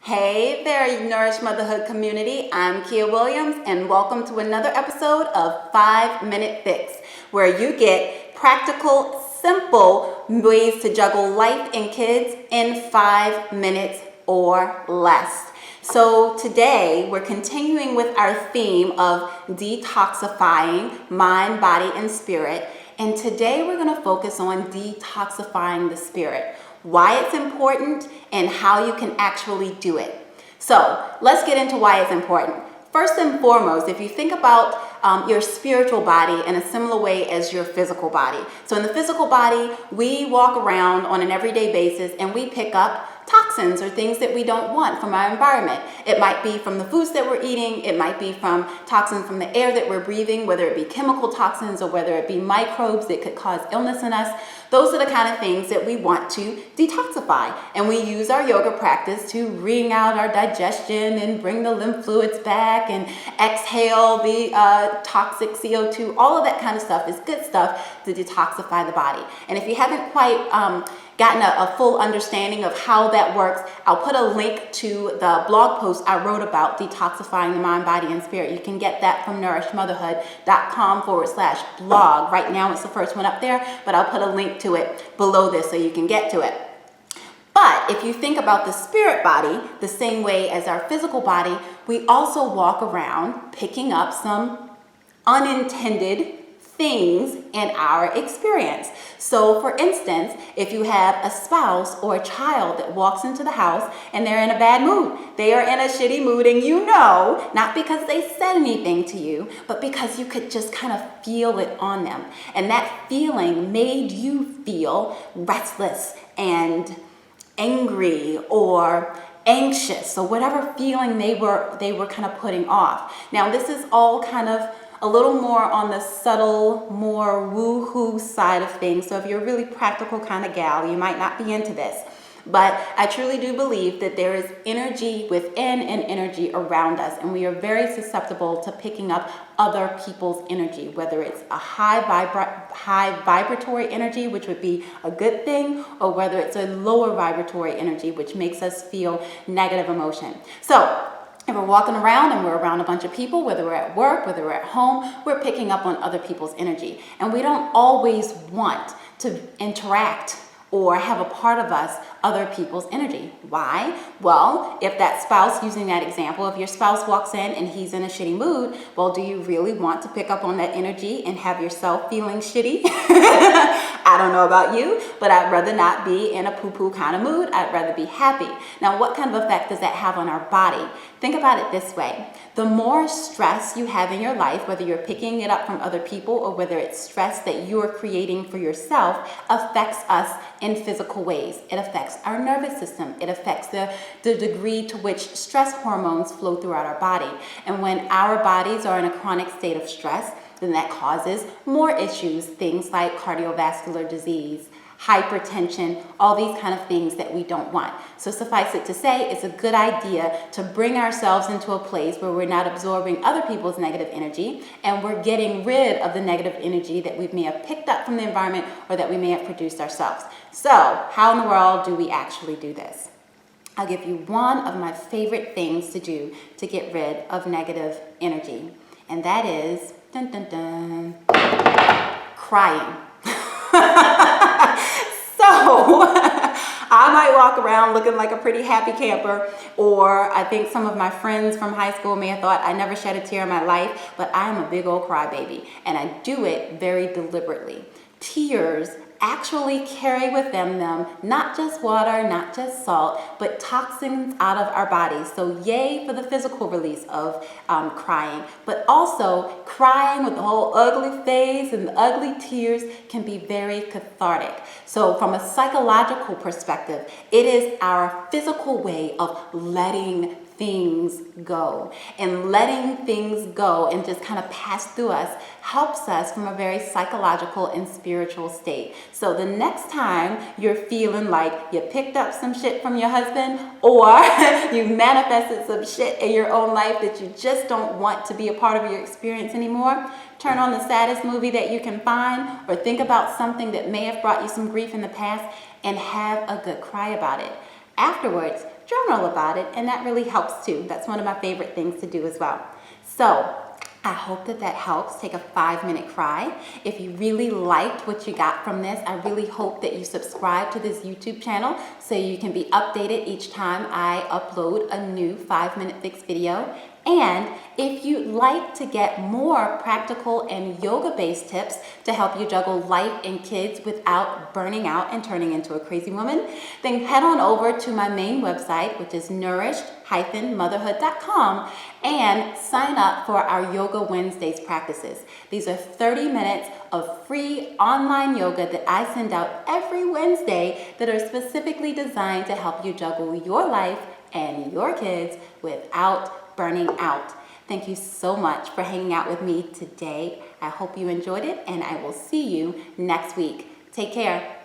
Hey there, Nourish Motherhood community. I'm Kia Williams, and welcome to another episode of 5-Minute Fix, where you get practical, simple ways to juggle life and kids in 5 minutes or less. So today we're continuing with our theme of detoxifying mind, body, and spirit. And today we're going to focus on detoxifying the spirit, why it's important, and how you can actually do it. So let's get into why it's important. First and foremost, if you think about your spiritual body in a similar way as your physical body. So in the physical body, we walk around on an everyday basis and we pick up toxins or things that we don't want from our environment. It might be from the foods that we're eating. It might be from toxins from the air that we're breathing, whether it be chemical toxins or whether it be microbes that could cause illness in us. Those are the kind of things that we want to detoxify. And we use our yoga practice to wring out our digestion and bring the lymph fluids back and exhale the toxic CO2. All of that kind of stuff is good stuff to detoxify the body. And if you haven't quite gotten a full understanding of how that works, I'll put a link to the blog post I wrote about detoxifying the mind, body, and spirit. You can get that from nourishmotherhood.com/blog. Right now it's the first one up there, but I'll put a link to it below this so you can get to it. But if you think about the spirit body the same way as our physical body, we also walk around picking up some unintended things in our experience. So for instance, if you have a spouse or a child that walks into the house and they're in a bad mood, they are in a shitty mood, and you know, not because they said anything to you, but because you could just kind of feel it on them. And that feeling made you feel restless and angry or anxious, so whatever feeling they were kind of putting off. Now this is all kind of a little more on the subtle, more woo-hoo side of things. So if you're a really practical kind of gal, you might not be into this. But I truly do believe that there is energy within and energy around us, and we are very susceptible to picking up other people's energy, whether it's a high vibratory energy, which would be a good thing, or whether it's a lower vibratory energy, which makes us feel negative emotion. So if we're walking around and we're around a bunch of people, whether we're at work, whether we're at home, we're picking up on other people's energy. And we don't always want to interact or have a part of us other people's energy. Why? Well, if that spouse, using that example, if your spouse walks in and he's in a shitty mood, well, do you really want to pick up on that energy and have yourself feeling shitty? I don't know about you, but I'd rather not be in a poo-poo kind of mood. I'd rather be happy. Now, what kind of effect does that have on our body? Think about it this way. The more stress you have in your life, whether you're picking it up from other people or whether it's stress that you're creating for yourself, affects us in physical ways. It affects our nervous system. It affects the degree to which stress hormones flow throughout our body. And when our bodies are in a chronic state of stress, then that causes more issues, things like cardiovascular disease, hypertension, all these kind of things that we don't want. So suffice it to say, it's a good idea to bring ourselves into a place where we're not absorbing other people's negative energy, and we're getting rid of the negative energy that we may have picked up from the environment or that we may have produced ourselves. So how in the world do we actually do this? I'll give you one of my favorite things to do to get rid of negative energy, and that is dun, dun, dun, crying. So I might walk around looking like a pretty happy camper, or I think some of my friends from high school may have thought I never shed a tear in my life, but I am a big old crybaby, and I do it very deliberately. Tears actually carry with them not just water, not just salt, but toxins out of our bodies. So yay for the physical release of crying, but also crying with the whole ugly face and the ugly tears can be very cathartic. So from a psychological perspective, it is our physical way of letting things go. And letting things go and just kind of pass through us helps us from a very psychological and spiritual state. So the next time you're feeling like you picked up some shit from your husband, or you manifested some shit in your own life that you just don't want to be a part of your experience anymore, turn on the saddest movie that you can find, or think about something that may have brought you some grief in the past and have a good cry about it. Afterwards, journal about it, and that really helps too. That's one of my favorite things to do as well. So I hope that helps. Take a 5-minute cry. If you really liked what you got from this, I really hope that you subscribe to this YouTube channel so you can be updated each time I upload a new 5-minute fix video. And if you'd like to get more practical and yoga-based tips to help you juggle life and kids without burning out and turning into a crazy woman, then head on over to my main website, which is nourished-motherhood.com, and sign up for our Yoga Wednesdays practices. These are 30 minutes of free online yoga that I send out every Wednesday that are specifically designed to help you juggle your life and your kids without burning out. Thank you so much for hanging out with me today. I hope you enjoyed it, and I will see you next week. Take care.